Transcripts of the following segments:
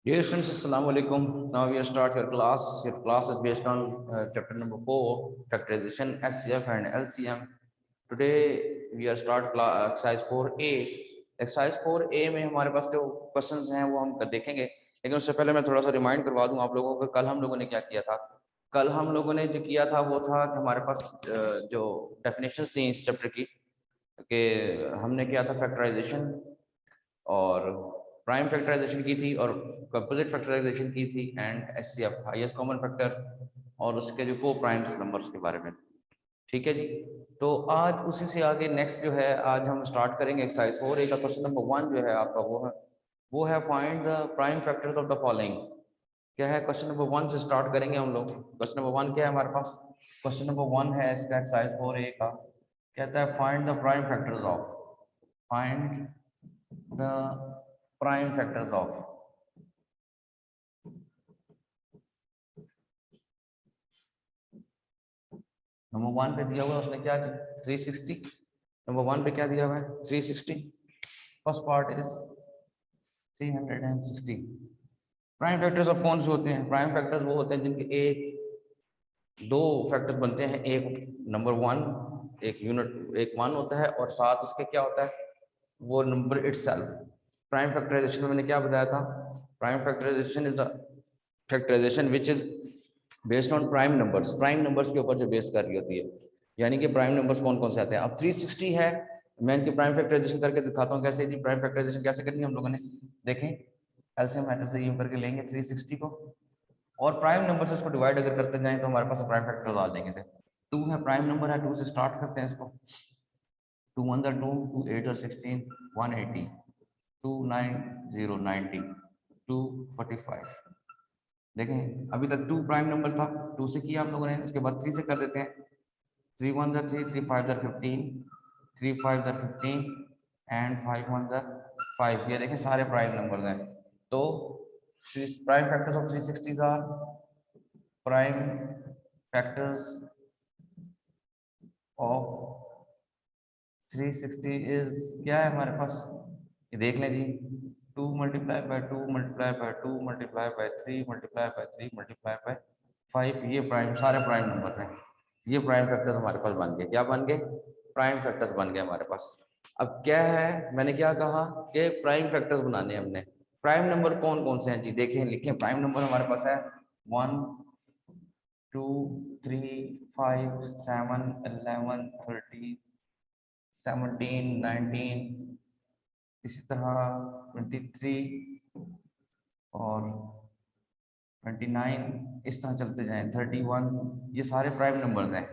Dear students, Assalamu alaikum. Now we will start your class. Your class is based on chapter number 4, factorization, SCF and LCM. Today we are start exercise 4A. Exercise 4A में हमारे पास जो questions हैं वो हम देखेंगे, लेकिन उससे पहले मैं थोड़ा सा रिमाइंड करवा दूं आप लोगों को। कल हम लोगों ने क्या किया था? कल हम लोगों ने जो किया था वो था कि हमारे पास जो डेफिनेशंस थी इस चैप्टर की, कि हमने किया था फैक्टराइजेशन और प्राइम फैक्टराइजेशन की थी और कंपोजिट फैक्टराइजेशन की थी and HCF highest common factor और उसके जो को प्राइम्स नंबर्स के बारे में। ठीक है जी। तो आज उसी से आगे नेक्स्ट जो है आज हम स्टार्ट करेंगे एक्सरसाइज 4A का क्वेश्चन नंबर 1 जो है आपका वो है find the prime factors of the following. क्या है? क्वेश्चन नंबर 1 से स्टार्ट करेंगे हम लोग। क्वेश्चन नंबर 1 क्या है हमारे पास? क्वेश्चन नंबर 1 है इसका एक्सरसाइज 4A का, कहता है find the prime factors of, find the prime factors of. Number 1 पे दिया हुआ है उसने क्या 360। नंबर 1 पे क्या दिया हुआ है 360। First part is 360। Prime factors of कौन से होते हैं? प्राइम फैक्टर्स वो होते हैं जिनके एक दो फैक्टर्स बनते हैं। एक नंबर 1 एक यूनिट एक 1 होता है और साथ उसके क्या होता है वो नंबर इटसेल्फ। प्राइम फैक्टराइजेशन में मैंने क्या बताया था? Prime factorisation is the factorisation which is based on prime numbers. Prime numbers के ऊपर जो बेस कर रही होती है, यानी कि प्राइम नंबर्स कौन कौन से आते हैं। अब 360 है, मैं इनकी प्राइम फैक्टराइजेशन करके दिखाता हूँ कैसे जी। प्राइम फैक्टराइजेशन कैसे करनी है हम लोगों ने, देखें। एलसीएम मैटर से यूं करके लेंगे 360 को और प्राइम नंबर से उसको डिवाइड अगर करते जाएं तो हमारे पास प्राइम फैक्टर्स आ जाएंगे। 2 है प्राइम नंबर है, 2 से स्टार्ट करते हैं इसको। 2 1 2, 2 8 और 16 180, 2 9 0 90, 2 45। देखें अभी तक 2 प्राइम नंबर था, 2 से किया हम लोगों ने, उसके बाद 3 से कर देते हैं। 3 1 3, 3 5 15, 3 5 15 एंड 5 1 5। ये देखें सारे प्राइम नंबर्स हैं। तो prime factors of 360 are, prime factors of 360 is क्या है हमारे पास, ये देख लें जी। 2 multiply by 2 multiply by 2 multiply by 3 multiply by 3 multiply by 5। ये प्राइम सारे प्राइम नंबर्स हैं। ये प्राइम फैक्टर्स हमारे पास बन गए। क्या बन गए? प्राइम फैक्टर्स बन गए हमारे पास। अब क्या है, मैंने क्या कहा कि प्राइम फैक्टर्स बनाने हैं हमने। प्राइम नंबर कौन कौन से हैं जी? देखें लिखें। प्राइम नंबर हमारे पास है 1 2 3 5 7 11 13 17 19, इसी तरह 23 और 29, इस तरह चलते जाएं 31। ये सारे प्राइम नंबर्स हैं।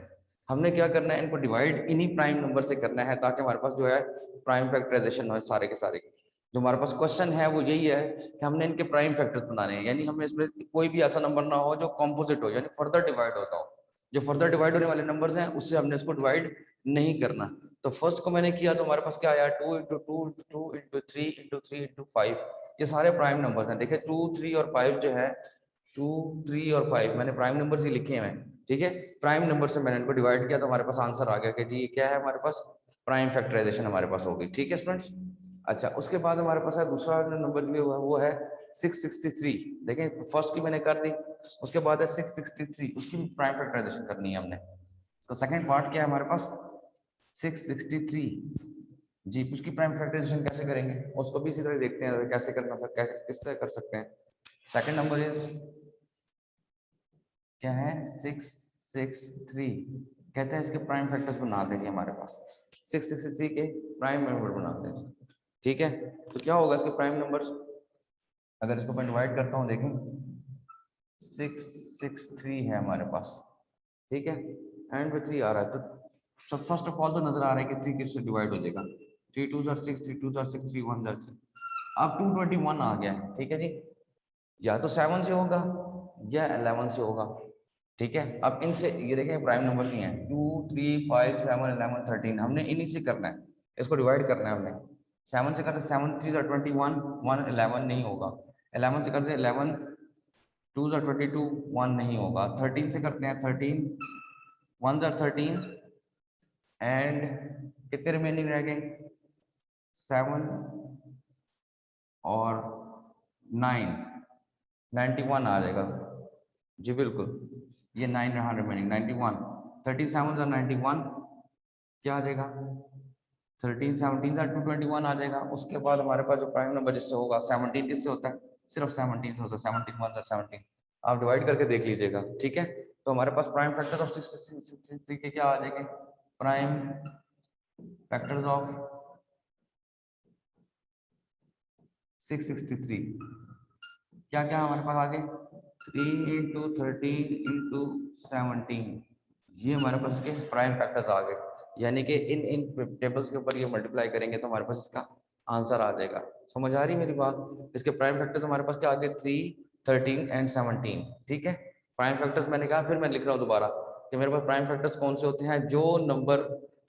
हमने क्या करना है, इनको डिवाइड इन्हीं प्राइम नंबर से करना है ताकि हमारे पास जो है प्राइम फैक्टराइजेशन हो सारे के सारे। जो हमारे पास क्वेश्चन है वो यही है कि हमने इनके प्राइम फैक्टर्स बनाने हैं, यानी हमें इसमें कोई भी ऐसा नंबर ना हो जो कॉम्पोजिट हो, यानी फर्दर डिवाइड होता हो। जो फर्दर डिवाइड होने वाले नंबर्स हैं उससे हमने इसको डिवाइड नहीं करना। तो फर्स्ट को मैंने किया तो हमारे पास क्या आया 2 into 2 into 2 into 3 into 3 into 5। ये सारे प्राइम नंबर्स हैं। देखिए 2 3 और 5 जो है 2 3 और 5 मैंने प्राइम नंबर्स ही लिखे हैं। ठीक है, प्राइम नंबर से मैंने इनको डिवाइड किया तो हमारे पास आंसर आ गया कि जी क्या है हमारे पास प्राइम फैक्टराइजेशन हमारे पास हो गई। ठीक है स्टूडेंट्स। अच्छा, उसके बाद हमारे पास है दूसरा नंबर जो हुआ वो है 663। देखें फर्स्ट की मैंने कर दी, उसके बाद है 663, उसकी भी प्राइम फैक्टराइजेशन करनी है हमने। इसका सेकंड पार्ट क्या है हमारे पास 663 जी। उसकी प्राइम फैक्टराइजेशन कैसे करेंगे उसको भी इसी तरह देखते हैं कैसे करना सकते हैं, किस तरह कर सकते हैं। सेकंड नंबर इज क्या है 663, कहते हैं इसके प्राइम फैक्टर्स बना देंगे हमारे पास। 663 के प्राइम नंबर बना देंगे। ठीक है, तो क्या होगा इसके प्राइम नंबर्स, अगर इसको मैं डिवाइड करता हूँ देखें 663 है हमारे पास। ठीक है, एंड में 3 आ रहा है तो फर्स्ट ऑफ ऑल तो नजर आ रहा है कि 3 किससे डिवाइड हो जाएगा। 3 2 6, 3 2 6, 3 1 6। अब 221 आ गया है। ठीक है जी, या तो 7 से होगा या 11 से होगा। ठीक है, अब इनसे ये देखें प्राइम नंबर्स ही हैं 2 3 5 7 11 13। हमने इन्हीं से करना है, इसको डिवाइड करना है हमने। 7 से करते 7 3 21, 1 11 नहीं होगा। 11 से करते 11 2 22, 1 नहीं होगा। 13 से करते हैं 13 1 13 एंड कितने रिमेनिंग रह गए 7 और 9। 91 आ जाएगा जी, बिल्कुल ये 9 रहा रिमेनिंग 91, 37 और 91 क्या आ जाएगा, 13 17 का 221 आ जाएगा। उसके बाद हमारे पास जो प्राइम नंबर जिससे होगा 17 किससे होता है, सिर्फ 17 से होता है, 17 1 और 17 आप डिवाइड करके देख लीजिएगा, ठीक है। तो हमारे पास प्राइम फैक्टर ऑफ 663 के क्या आ जाएंगे, प्राइम फैक्टर्स ऑफ 663 क्या क्या हमारे पास आगे 3 इंटू 13 इंटू 17, ये हमारे पास इसके प्राइम फैक्टर्स आ गए। यानी कि इन टेबल्स के ऊपर ये मल्टीप्लाई करेंगे तो हमारे पास इसका आंसर आ जाएगा। समझ आ रही मेरी बात। इसके प्राइम फैक्टर्स हमारे पास क्या आ गए 3 13 एंड 17, ठीक है। प्राइम फैक्टर्स मैंने कहा, फिर मैं लिख रहा हूँ दोबारा कि मेरे पास प्राइम फैक्टर्स कौन से होते हैं, जो नंबर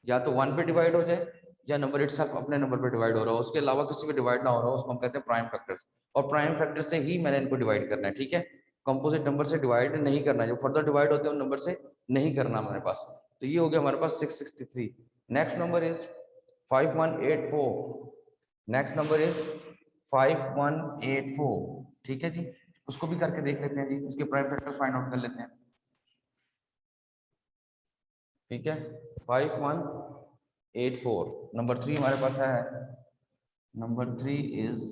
या तो 1 पे डिवाइड हो जाए या नंबर इटसेल्फ अपने नंबर पे डिवाइड हो रहा हो, उसके अलावा किसी पे डिवाइड ना हो रहा हो, उसको हम कहते हैं प्राइम फैक्टर्स। और प्राइम फैक्टर से ही मैंने इनको डिवाइड करना है, ठीक है। कंपोजिट नंबर से डिवाइड नहीं करना, जो फर्दर डिवाइड होते हैं उन नंबर से नहीं करना हमारे पास। तो ये हो गया हमारे पास 663। Next number is 5184, next number is 5184, ठीक है जी। उसको भी करके देख लेते हैं जी, उसके प्राइम फैक्टर्स फाइंड आउट कर लेते हैं, ठीक है। 5184 नंबर 3 हमारे पास है, नंबर 3 इज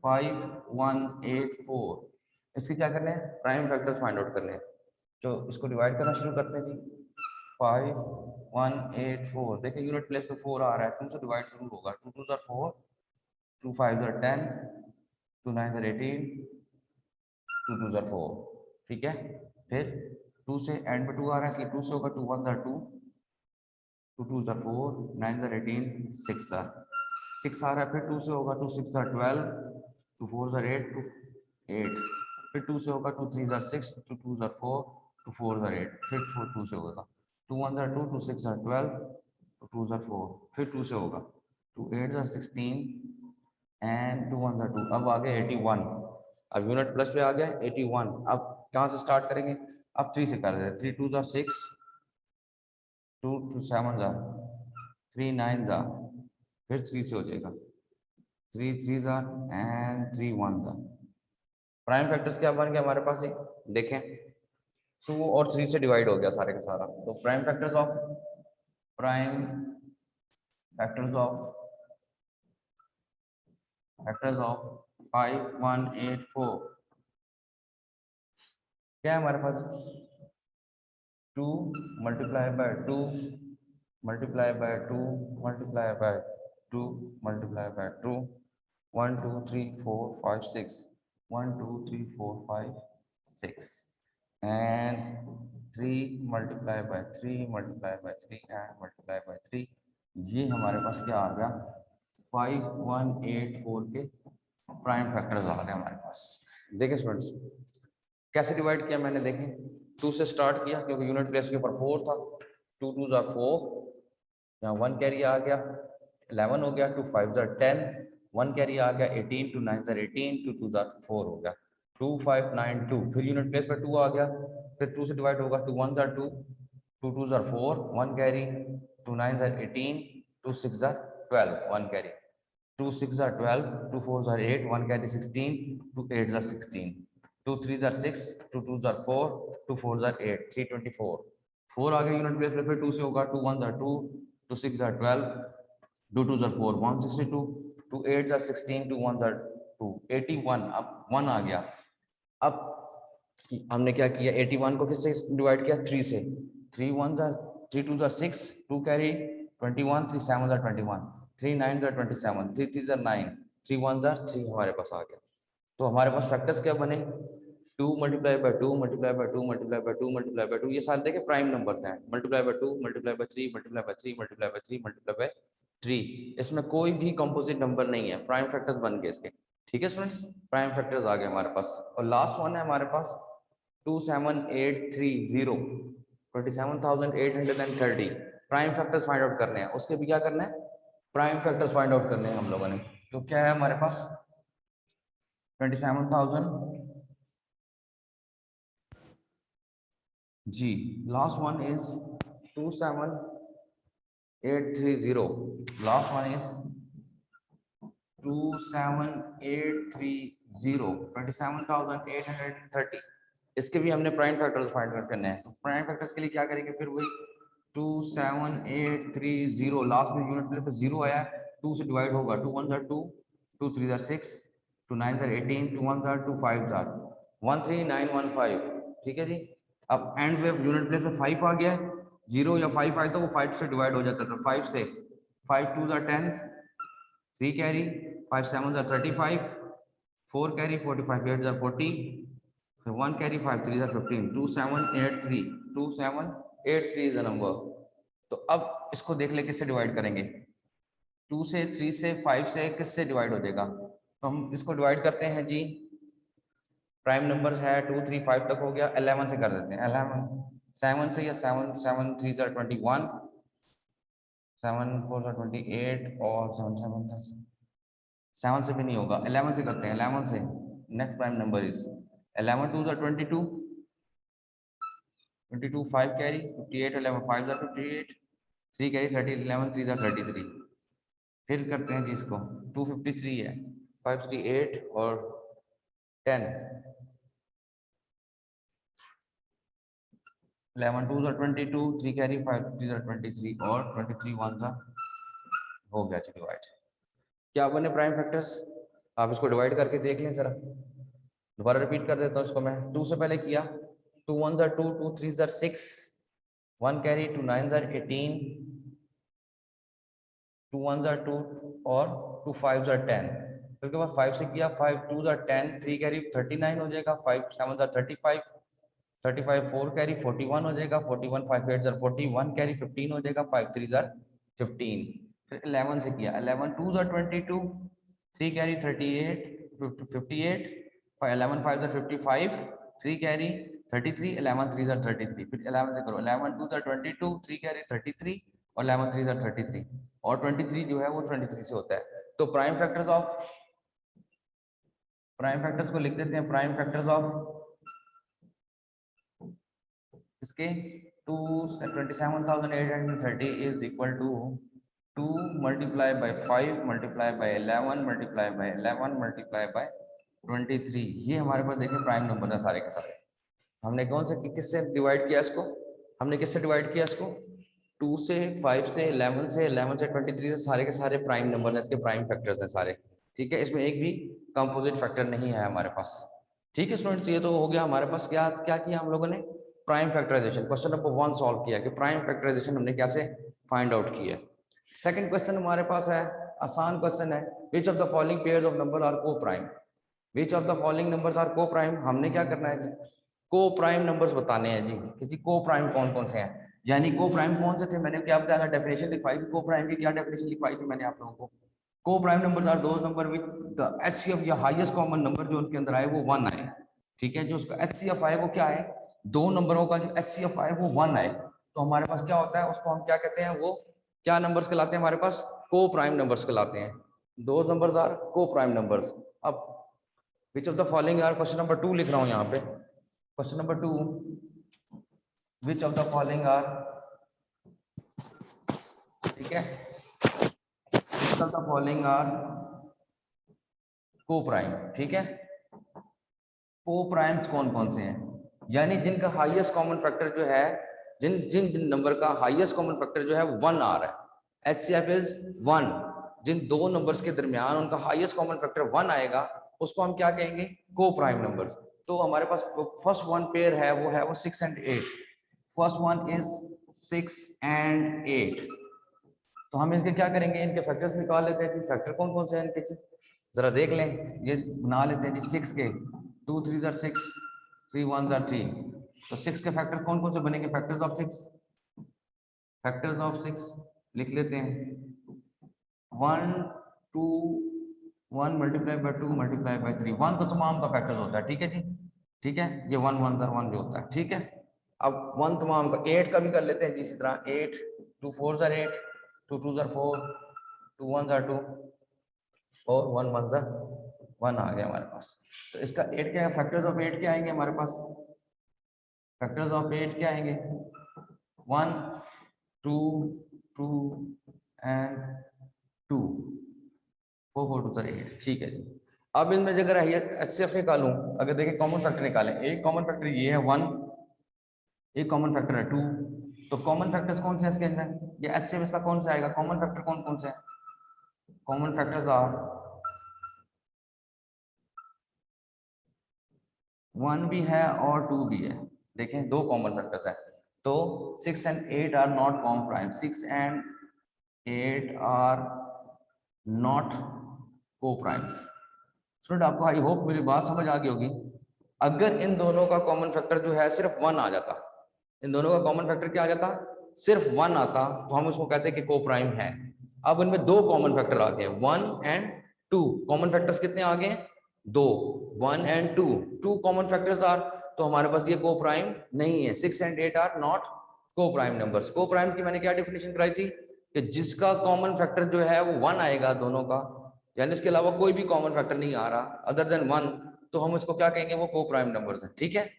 5184। इसके क्या करने हैं, प्राइम फैक्टर्स फाइंड आउट करने हैं। तो इसको डिवाइड करना शुरू करते हैं जी। 5184 देखिए यूनिट प्लेस पे 4 आ रहा है, 2 से डिवाइड जरूर होगा। 2 2 4, 2 5 10, 2 9 18, 2 2 4, ठीक है। फिर 2 से एंड पे 2 आ रहा है इसलिए 2 से होगा, 2 1 2, 2 2 4, 9 18, 6 6 आ रहा है। फिर 2 से होगा, 2 6 12, 2 4 8, 2 8। फिर 2 से होगा, 2 3 6, 2 2 4, 2 4 8। फिर 2 से होगा, 2 1 2, 2 6 12, 2 2 4। फिर 2 से होगा, 2 8 16 एंड 2 1 2। अब आ गया 81। अब यूनिट प्लस पे आ गया 81। अब कहाँ से स्टार्ट करेंगे, अब 3 से कर देते हैं। 3 2 6, 2 2 7 3 9 फिर 3 से हो जाएगा, 3 3 एंड 3 1 प्राइम फैक्टर्स क्या बन गया हमारे पास जी, देखें 2 और 3 से डिवाइड हो गया सारे का सारा। तो प्राइम फैक्टर्स ऑफ 5184 क्या है हमारे पास, 2 multiply by 2 multiply by 2 multiply by 2 multiply by 2, 1 2 3 4 5 6, 1 2 3 4 5 6 and 3 multiply by 3 multiply by 3 and multiply by 3। ये हमारे पास क्या आ गया, 5184 के प्राइम फैक्टर्स आ गए हमारे पास। देखिए स्टूडेंट्स कैसे डिवाइड किया मैंने, देखें 2 से स्टार्ट किया क्योंकि यूनिट प्लेस के ऊपर 4 था। 2 2 4, यहाँ 1 कैरी आ गया, 11 हो गया। 2 5 10, 1 कैरी आ गया 18, 2 9 18, 2 2 4 हो गया। 2 5 9 2, फिर यूनिट प्लेस पर 2 आ गया, फिर 2 से डिवाइड होगा। 2 1 2, 2 2 4, 1 कैरी, 2 9 18, 2 6 12, 1 कैरी, 2 6 12, 2 4 8, 1 carry 16, 2 8 16, 2 3 6, 2 2 4, 2 4 8, 324। 4 आ गया यूनिट प्लेस पे, फिर 2 से होगा। 2 1 2, 2 6 12, 2 2 4, 162, 2 8 16, 2 1 2, 81। अब 1 आ गया। अब हमने क्या किया, 81 को किससे डिवाइड किया, 3 से। 3 1 3 2 6, 2 कैरी 21, 3 7 21, 3 9 27, 3 3 9, 3 1 3 हमारे पास आ गया। तो हमारे पास फैक्टर्स क्या बने, 2 multiply by 2 multiply by 2 multiply by 2 multiply by 2, ये सारे देखे प्राइम नंबर हैं। Multiply by 2 multiply by 3 multiply by 3 multiply by 3 multiply by 3, इसमें कोई भी कंपोजिट नंबर नहीं है, प्राइम फैक्टर्स बन गए इसके। ठीक है स्टूडेंट्स, प्राइम फैक्टर्स आ गए हमारे पास। और लास्ट वन है हमारे पास 27830, 27,830। प्राइम फैक्टर्स फाइंड आउट करने हैं, उसके भी क्या करना है, प्राइम फैक्टर्स फाइंड आउट करने हैं हम लोगों ने। तो क्या है हमारे पास 27,000 जी। Last one is 27830, last one is 27830 27,830। इसके भी हमने प्राइम फैक्टर्स फाइंड आउट करने हैं। तो प्राइम फैक्टर्स के लिए क्या करेंगे, फिर वही 27830 लास्ट में यूनिट प्लेस पे जीरो आया, 2 से डिवाइड होगा, 2 1 2, 2 3 6, 2 9 18, 2 1 2 5 13915। ठीक है जी। अब एंड पे यूनिट प्लेस में 5 आ गया, 0 या 5 आए तो वो 5 से डिवाइड हो जाता था, 5 से 5 2 10, 3 carry, 5 7 35, 4 carry, 45 8 40, 1 carry, 5 3 15, 2783, 2783 is the number. तो अब इसको देख ले किससे डिवाइड करेंगे, 2 से, 3 से, 5 से किससे डिवाइड हो जाएगा। तो हम इसको डिवाइड करते हैं जी, प्राइम नंबर है 2 3 5 तक हो गया, 11 से कर देते हैं, 11 7 से, या 7 7 3 21, 7 4 28, और 7 7 से भी नहीं होगा, 11 से करते हैं, 11 से। Next prime number is 11 2 22, 22 5 carry, 58 11 5 58, 3 carry, 30 11 3 33। फिर करते हैं जी इसको, 253 है, 5 3 8 और 10, 11 2 22, 3 कैरी, 5 3 23, और 23 1 हो गया जी डिवाइड। क्या बने प्राइम फैक्टर्स, आप इसको डिवाइड करके देख लें जरा। दोबारा रिपीट कर देता हूँ इसको मैं, 2 से पहले किया, 2 1 2, 2 3 6, 1 कैरी, 2 9 18, 2 1 2, और 2 5 10। फिर के बाद 5 से किया, 5 2 10, 3 कैरी 39 हो जाएगा, 5 7 35, 35 4 कैरी 41 हो जाएगा, 41 5 8 41 कैरी 15 हो जाएगा, 5 3 15। फिर 11 से किया, 11 2 22, 3 कैरी 38 58, 11 5 55, 3 कैरी 33, 11 3 33। फिर 11 से करो, 11 2 22, 3 कैरी 33, और 11 3 33, और 23 जो है वो 23 से होता है। तो प्राइम फैक्टर्स को लिख देते हैं, प्राइम फैक्टर्स ऑफ इसके 27,830 is equal to 2 multiply by 5 multiply by 11 multiply by 11 multiply by 23। ये हमारे पास देखिए प्राइम नंबर है सारे के सारे। हमने कौन से किससे डिवाइड किया इसको, हमने किससे डिवाइड किया इसको, 2 से, 5 से, 11 से, 11 से 23 से, सारे के सारे प्राइम नंबर हैं, इसके प्राइम फैक्टर्स हैं सारे। ठीक है, इसमें एक भी कंपोजिट फैक्टर नहीं है हमारे पास। ठीक है स्टूडेंट्स, ये तो हो गया हमारे पास, क्या क्या किया हम लोगों ने, prime factorization. Question number 1 solve किया कि प्राइम फैक्टराइजेशन हमने कैसे फाइंड आउट किया। सेकंड क्वेश्चन हमारे पास है, आसान क्वेश्चन है, which of the following pairs of number are को prime. Which of the following numbers are को प्राइम, हमने क्या करना है जी, को प्राइम नंबर्स बताने हैं जी, कि जी को प्राइम कौन कौन से हैं। यानी को प्राइम कौन से थे, मैंने क्या बताया, डेफिनेशन लिखवाई थी को प्राइम की, क्या डेफिनेशन लिखवाई थी मैंने आप लोगों को, co prime numbers are those number with the HCF या हाईएस्ट कॉमन नंबर जो उनके अंदर आए वो 1 आए। ठीक है, जो उसका एचसीएफ आए वो क्या है, दो नंबरों का जो एचसीएफ आए वो 1 आए, तो हमारे पास क्या होता है, उसको हम क्या कहते हैं, वो क्या नंबर्स कहलाते हैं हमारे पास, को प्राइम नंबर्स कहलाते हैं। दो नंबर्स आर को प्राइम नंबर्स। अब which of the following are, question number 2 लिख रहा हूं यहाँ पे, question number 2, which of the following are, ठीक है, which of the following are को प्राइम। ठीक है, को प्राइम्स कौन कौन से हैं, यानी जिनका हाईएस्ट कॉमन फैक्टर जो है, जिन जिन जिन नंबर का हाईएस्ट कॉमन फैक्टर जो है 1 आ रहा है, एचसीएफ इज 1, जिन दो नंबर्स के दरमियान उनका हाईएस्ट कॉमन फैक्टर 1 आएगा उसको हम क्या कहेंगे, को प्राइम नंबर्स। तो हमारे पास फर्स्ट वन पेयर है वो 6 and 8, first one is 6 and 8। तो हम इसके क्या करेंगे, इनके फैक्टर्स निकाल लेते हैं, फैक्टर कौन कौन से हैं इनके, जरा देख लें, ये बना लेते हैं जी, 6 के 2 3 6, 3 1 3। तो 6 के फैक्टर कौन कौन से बनेंगे, फैक्टर्स ऑफ 6, फैक्टर्स ऑफ 6 लिख लेते हैं, 1 2, 1 मल्टीप्लाई बाय 2 मल्टीप्लाई बाय 3, 1 तो तमाम का फैक्टर्स होता है। ठीक है जी, ठीक है, ये 1 1 1 भी होता है। ठीक है, अब 1 तमाम का, 8 का भी कर लेते हैं इसी तरह, 8 2 4 8, 2 2 4, 2 1 2, और 1 1 1 आ गया हमारे पास। तो इसका 8 क्या है, फैक्टर्स ऑफ 8 क्या आएंगे हमारे पास, फैक्टर्स ऑफ 8 क्या आएंगे, 1 2 2 एंड 2। 4 4 2 8, ठीक है जी। अब इनमें अगर HCF निकालूं, अगर देखें कॉमन फैक्टर निकालें, एक कॉमन फैक्टर ये है 1, एक कॉमन फैक्टर है 2, तो कॉमन फैक्टर्स कौन से हैं इसके अंदर, ये HCF इसका कौन सा आएगा, कॉमन फैक्टर कौन कौन से हैं, कॉमन फैक्टर्स आर 1 भी है और 2 भी है। देखें दो कॉमन फैक्टर्स हैं, तो 6 and 8 are not common prime, 6 and 8 are not co primes. Student आपको आई होप मेरी बात समझ आ गई होगी। अगर इन दोनों का कॉमन फैक्टर जो है सिर्फ 1 आ जाता, इन दोनों का कॉमन फैक्टर क्या आ जाता, सिर्फ 1 आता, तो हम उसको कहते हैं कि को प्राइम है। अब इनमें दो कॉमन फैक्टर आ गए, 1 एंड 2। कॉमन फैक्टर्स कितने आ गए, दो, 1 एंड 2, 2 कॉमन फैक्टर्स आर, तो हमारे पास ये को प्राइम नहीं है। 6 एंड 8 आर नॉट को प्राइम नंबर्स। को प्राइम की मैंने क्या डेफिनेशन कराई थी, कि जिसका कॉमन फैक्टर जो है वो 1 आएगा दोनों का, यानी इसके अलावा कोई भी कॉमन फैक्टर नहीं आ रहा अदर देन 1, तो हम इसको क्या कहेंगे, वो को प्राइम नंबर्स है। ठीक है,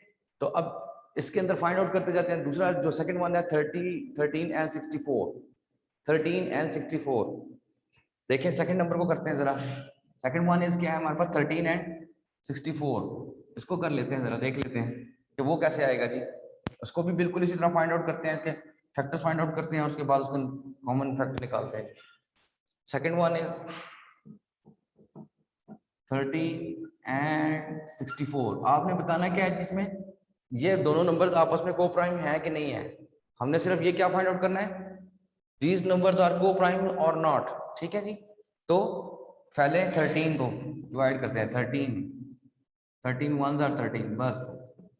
तो अब इसके अंदर फाइंड आउट करते जाते हैं। दूसरा जो सेकंड वन है 13 एंड 64, 13 एंड 64। देखिए सेकंड नंबर को करते हैं जरा। सेकंड वन इज क्या है हमारे पास, 13 एंड 64। इसको कर लेते हैं जरा, देख लेते हैं कि वो कैसे आएगा जी। उसको भी बिल्कुल इसी तरह फाइंड आउट करते हैं, इसके फैक्टर्स फाइंड आउट करते हैं, उसके बाद उसको कॉमन फैक्टर निकालते हैं। Second one is 30 and 64। आपने बताना क्या है जिसमें ये दोनों नंबर्स आपस में को प्राइम है कि नहीं है। हमने सिर्फ ये क्या फाइंड आउट करना है, दीज नंबर्स आर को प्राइम और नॉट। ठीक है जी, तो पहले 13 को डिवाइड करते हैं, 13 1 आर 13, बस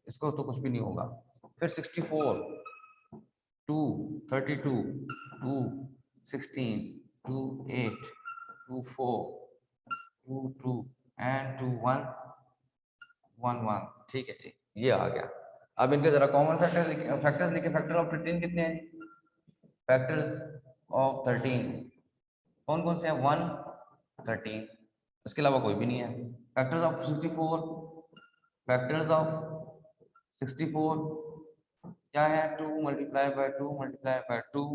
इसको तो कुछ भी नहीं होगा। फिर 64, 2 32, 2 16, 2 8, 2 4, 2 2 एंड 2 1 1 1। ठीक है जी, ये आ गया। अब इनके जरा कॉमन फैक्टर्स लिखे। फैक्टर ऑफ 13 कितने हैं, फैक्टर्स ऑफ 13 कौन कौन से हैं, 1 13, इसके अलावा कोई भी नहीं है। फैक्टर्स ऑफ 64, फैक्टर्स ऑफ 64 क्या है, 2 multiply by 2 multiply by 2,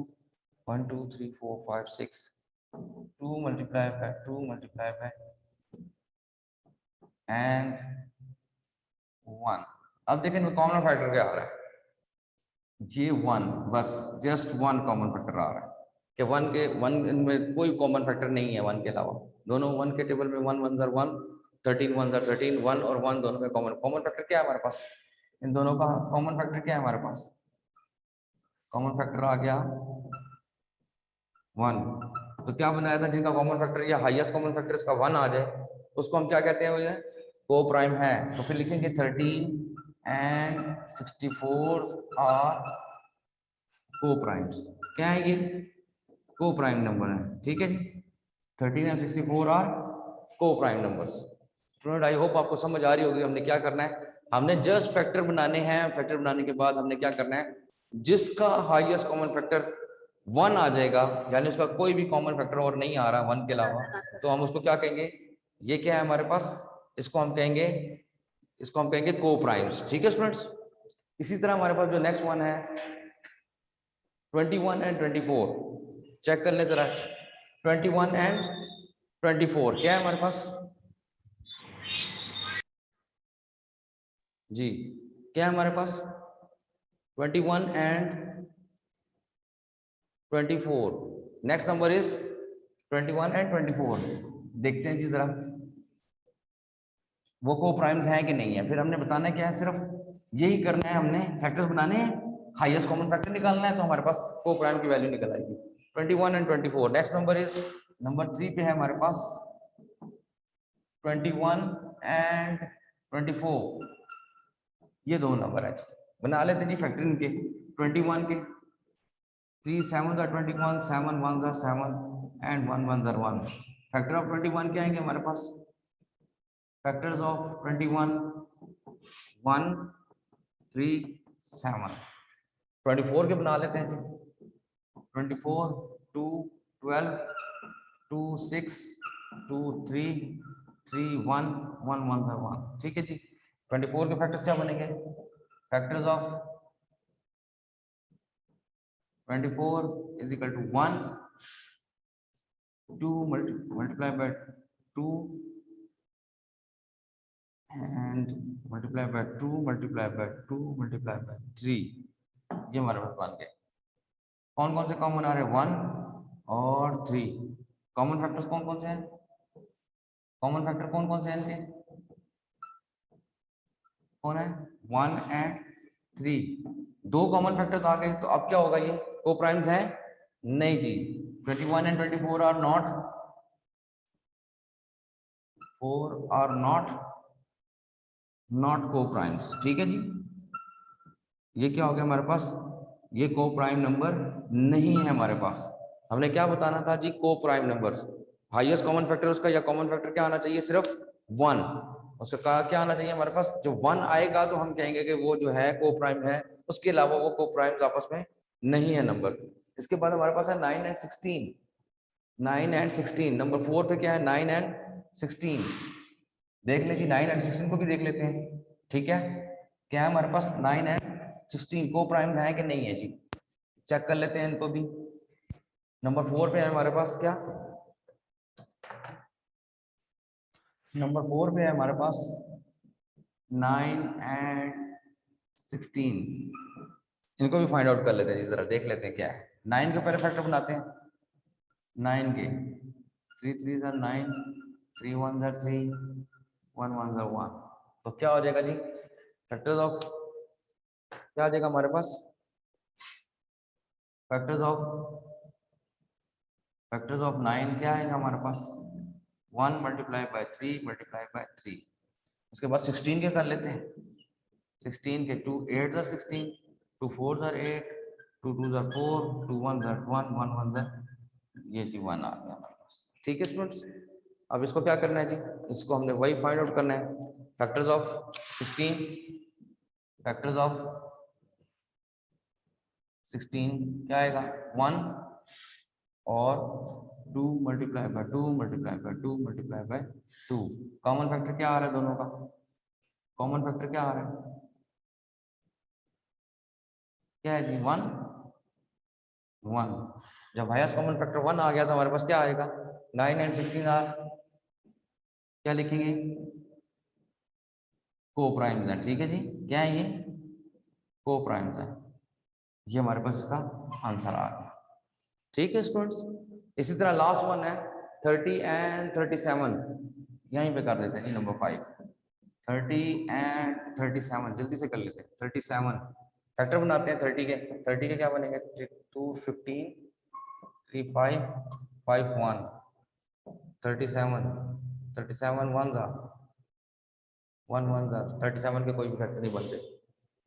1 2 3 4 5 6, 2 multiply by 2 multiply bye and 1। अब देखें कॉमन फैक्टर क्या आ रहा है, ये 1, बस जस्ट 1 कॉमन फैक्टर आ रहा है, कि 1 में कोई कॉमन फैक्टर नहीं है 1 के अलावा। दोनों 1 के टेबल में 1 1 ज़र 1, 13 1 ज़र 13, 1 और 1 दोनों में कॉमन फैक्टर क्या है हमारे पास, इन दोनों का कॉमन फैक्टर क्या है हमारे पास, कॉमन फैक्टर आ गया 1। तो क्या बनाया था, जिनका कॉमन फैक्टर या हाईएस्ट कॉमन फैक्टर इसका 1 आ जाए, उसको हम क्या कहते हैं, वो को प्राइम है। तो फिर लिखेंगे 13 एंड 64 आर को प्राइम्स। क्या है ये, को प्राइम नंबर है। ठीक है जी, 13 एंड 64 आर को prime numbers. Student I hope आपको समझ आ रही होगी हमने क्या करना है। हमने जस्ट फैक्टर बनाने हैं, फैक्टर बनाने के बाद हमने क्या करना है, जिसका हाईएस्ट कॉमन फैक्टर 1 आ जाएगा, यानी उसका कोई भी कॉमन फैक्टर और नहीं आ रहा 1 के अलावा, तो हम उसको क्या कहेंगे, ये क्या है हमारे पास, इसको हम कहेंगे को प्राइम्स। ठीक है स्टूडेंट्स, इसी तरह हमारे पास जो नेक्स्ट वन है 21 एंड 24, चेक कर ले जरा। 21 एंड 24 क्या है हमारे पास जी, क्या है हमारे पास, 21 and 24। Next number is 21 and 24। देखते हैं जी जरा वो को प्राइम्स हैं कि नहीं है। फिर हमने बताना क्या है, सिर्फ यही करना है, हमने फैक्टर्स बनाने हैं, हाईएस्ट कॉमन फैक्टर निकालना है, तो हमारे पास को प्राइम की वैल्यू निकल आएगी 21 and 24। Next number is number 3 पे है हमारे पास 21 एंड 24। ये दो नंबर है, बना लेते जी फैक्टर इनके। 21 के 3 7 are 21, 7 1s are 7 and 1 1s are 1। Factor of 21 क्या आएंगे हमारे पास, फैक्टर्स ऑफ 21 1 3 7। 24 के बना लेते हैं जी, 24 2 12 2 6 2 3 3 1 1 1 are 1। ठीक है जी, 24 के फैक्टर्स क्या बनेंगे, factors of 24 is equal to 1 2 multiply by 2 and multiply by 2 multiply by 2 multiply by 3, ये हमारे पास बन गए। कौन कौन से कॉमन आ रहे हैं? 1 और 3। कॉमन फैक्टर्स कौन कौन से हैं? कॉमन फैक्टर कौन कौन से हैं इनके? कौन है? 1 एंड 3। दो कॉमन फैक्टर्स आ गए, तो अब क्या होगा? ये को प्राइम्स हैं? नहीं जी, 21 and 24 are not, 4 are not co primes. ठीक है जी, ये क्या हो गया हमारे पास? ये को प्राइम नंबर नहीं है हमारे पास। हमने क्या बताना था जी? को prime numbers, highest common factor उसका या कॉमन फैक्टर क्या आना चाहिए? सिर्फ 1। उसका क्या आना चाहिए हमारे पास? जो 1 आएगा तो हम कहेंगे कि वो जो है को प्राइम है, उसके अलावा वो को प्राइम्स आपस में नहीं है नंबर। इसके बाद हमारे पास है 9 एंड 16। 9 एंड 16 नंबर 4 पे क्या है? 9 एंड 16 देख लें जी, 9 एंड 16 को भी देख लेते हैं। ठीक है, क्या है हमारे पास? 9 एंड 16 को प्राइम है कि नहीं है जी? चेक कर लेते हैं इनको भी। नंबर 4 पे है हमारे पास क्या? नंबर 4 पे है हमारे पास 9 एंड 16। इनको भी फाइंड आउट कर लेते हैं जी, जरा देख लेते हैं क्या है। 9 के पहले फैक्टर बनाते हैं। 9 के 3 3 are 9, 3 1 are 3, 1 1 are 1। तो क्या हो जाएगा जी? फैक्टर्स ऑफ क्या आ जाएगा हमारे पास? फैक्टर्स ऑफ 9 क्या आएगा हमारे पास? 1 मल्टीप्लाई बाय 3 मल्टीप्लाई बाय 3। उसके बाद 16 के कर लेते हैं। 16 के 2 8 are 16, 2 4 are 8, 2 2 are 4, 2 1 are 1, 1 1 are, ये जी 1 आ गया हमारे पास। ठीक है स्टूडेंट्स, अब इसको क्या करना है जी? इसको हमने वही फाइंड आउट करना है। फैक्टर्स ऑफ 16, फैक्टर्स ऑफ 16 क्या आएगा? 1 और 2 multiply by 2 multiply by 2 multiply by 2। Common factor क्या आ रहा है दोनों का? कॉमन फैक्टर क्या आ रहा है? क्या है जी? 1 1। जब हाईएस्ट कॉमन फैक्टर 1 आ गया तो हमारे पास क्या आएगा? 9 एंड 16 आर क्या लिखेंगे? को प्राइम्स है। ठीक है जी, क्या है ये? को प्राइम्स है। ये हमारे पास इसका आंसर आ गया। ठीक है स्टूडेंट्स, इसी तरह लास्ट वन है 30 एंड 37। यहीं पे कर देते हैं जी, नंबर 5। 30 एंड 37 जल्दी से कर लेते हैं। 37 फैक्टर बनाते हैं 30 के। 30 के क्या बनेंगे? 2 15 3 5 5 1 37 37 1 था 1 1 था 37 के कोई भी फैक्टर नहीं बनते।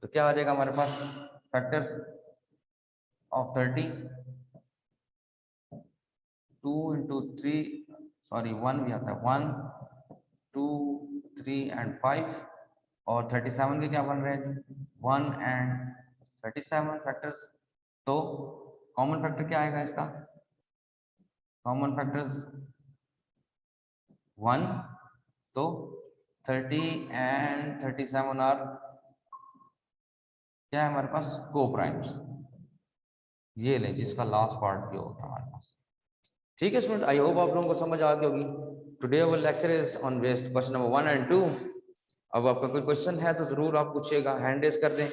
तो क्या आ जाएगा हमारे पास? फैक्टर ऑफ 30 2 into 3 सॉरी 1 भी आता है 1 2 3 एंड 5 और 37 के क्या बन रहे हैं? 1 एंड 37 फैक्टर्स। तो कॉमन फैक्टर क्या आएगा इसका? कॉमन फैक्टर्स 1, तो 30 एंड 37 आर क्या है हमारे पास? को प्राइम्स। ये लें जिसका लास्ट पार्ट भी होगा हमारे पास। ठीक है स्टूडेंट, आई होप आप लोगों को समझ आ गई होगी। Today our lecture is on west question number 1 and 2। अब आपका कोई क्वेश्चन है तो जरूर आप पूछिएगा, हैंड रेज कर दें।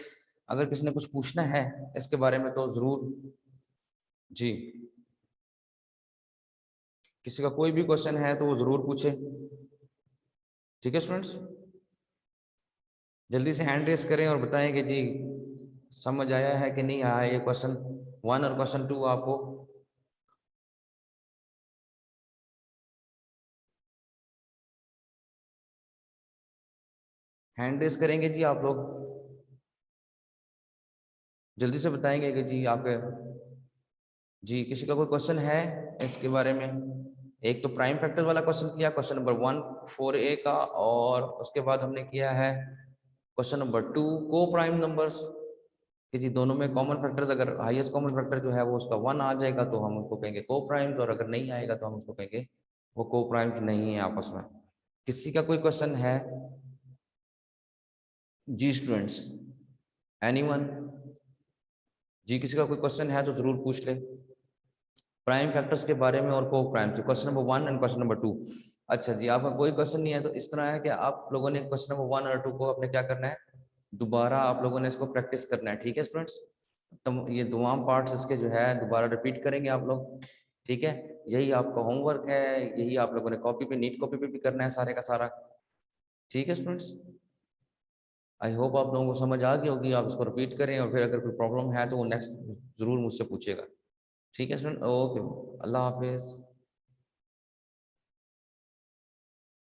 अगर किसी ने कुछ पूछना है इसके बारे में तो जरूर जी, किसी का कोई भी क्वेश्चन है तो वो जरूर पूछे। ठीक है स्टूडेंट्स, जल्दी से हैंड रेज करें और बताएं कि जी समझ आया है कि नहीं आया ये क्वेश्चन 1 और क्वेश्चन 2 आपको। हैंड रेज करेंगे जी आप लोग, जल्दी से बताएंगे कि जी आपके जी किसी का कोई क्वेश्चन है इसके बारे में। एक तो प्राइम फैक्टर वाला क्वेश्चन किया, क्वेश्चन नंबर 1 4A का, और उसके बाद हमने किया है क्वेश्चन नंबर 2 को प्राइम नंबर्स कि जी दोनों में कॉमन फैक्टर्स, अगर हाईएस्ट कॉमन फैक्टर जो है वो उसका 1 आ जाएगा तो हम उसको कहेंगे को प्राइम्स, और अगर नहीं आएगा तो हम उसको कहेंगे वो को प्राइम्स नहीं है आपस में। किसी का कोई क्वेश्चन है जी स्टूडेंट्स? एनीवन? जी किसी का कोई क्वेश्चन है तो जरूर पूछ ले प्राइम फैक्टर्स के बारे में और को प्राइम से। Question number 1 and question number 2 अच्छा जी, आपका कोई क्वेश्चन नहीं है तो इस तरह है कि आप लोगों ने क्वेश्चन नंबर 1 और 2 को आपने क्या करना है, दोबारा आप लोगों ने इसको प्रैक्टिस करना है, ठीक है स्टूडेंट्स? तम ये तमाम पार्ट्स इसके जो है दोबारा रिपीट करेंगे आप लोग, ठीक है? यही आपका होमवर्क है, यही आप लोगों ने कॉपी पे नीट कॉपी पे भी करना है सारे का सारा, ठीक है स्टूडेंट्स? आई होप आप लोगों को समझ आ गई होगी, आप इसको रिपीट करें और फिर अगर कोई प्रॉब्लम है तो वो नेक्स्ट ज़रूर मुझसे पूछिएगा, ठीक है स्टूडेंट? ओके, अल्लाह हाफ़िज़।